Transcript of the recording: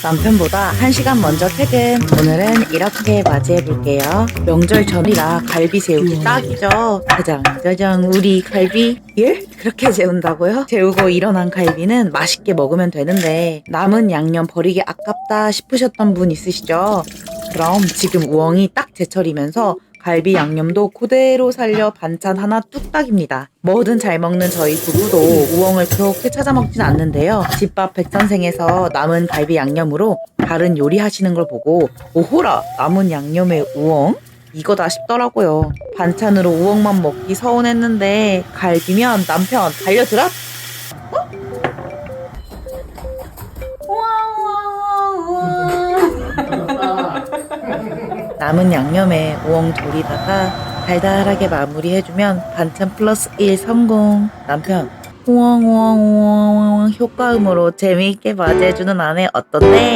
남편보다 1시간 먼저 퇴근. 오늘은 이렇게 맞이해볼게요. 명절 전이라 갈비 재우기 딱이죠. 짜장 우리 갈비. 예? 그렇게 재운다고요? 재우고 일어난 갈비는 맛있게 먹으면 되는데 남은 양념 버리기 아깝다 싶으셨던 분 있으시죠? 그럼 지금 우엉이 딱 제철이면서 갈비 양념도 그대로 살려 반찬 하나 뚝딱입니다. 뭐든 잘 먹는 저희 부부도 우엉을 그렇게 찾아 먹진 않는데요. 집밥 백선생에서 남은 갈비 양념으로 다른 요리 하시는 걸 보고 오호라, 남은 양념에 우엉? 이거다 싶더라고요. 반찬으로 우엉만 먹기 서운했는데 갈비면 남편 달려들어? 남은 양념에 우엉 졸이다가 달달하게 마무리해주면 반찬 플러스 1 성공. 남편 우엉 효과음으로 재미있게 맞이해주는 아내 어떤데?